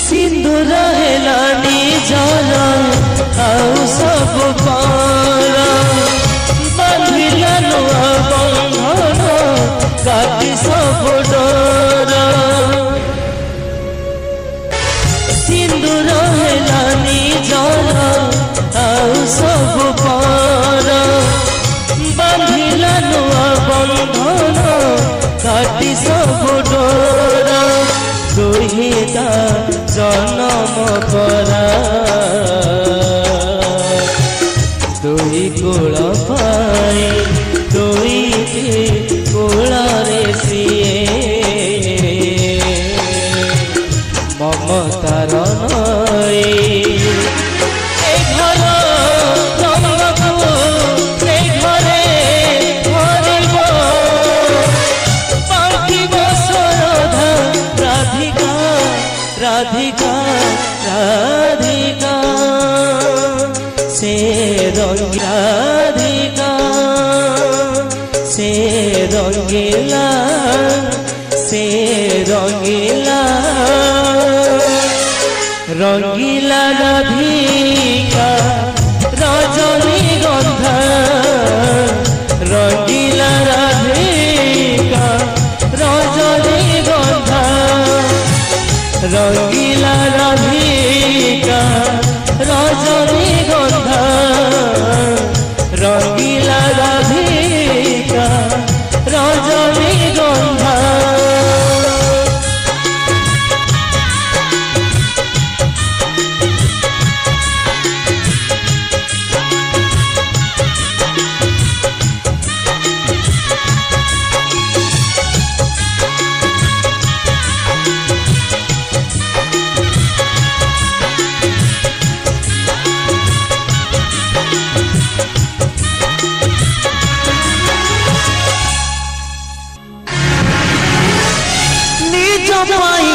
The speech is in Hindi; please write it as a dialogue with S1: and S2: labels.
S1: सिंदूर हेलानी जरा आउ सब पार बांधिला नुआ बंधन काटी सब डर सिंदूर हेलानी जरा आउ सब पार बांधिला नुआ बंधन काटी सब डर दुहिता जन्म परा दुई कूल पाई दुई कूल रे सीए ममतार नई राधिका राधिका से राधिका से रंगीला रंगीला राधिका रजनीगंधा रंगीला राधिका रजनीगंधा रंगीला राधिका रजनीगंधा रंगीला राधिका रजनीगंधा जमाई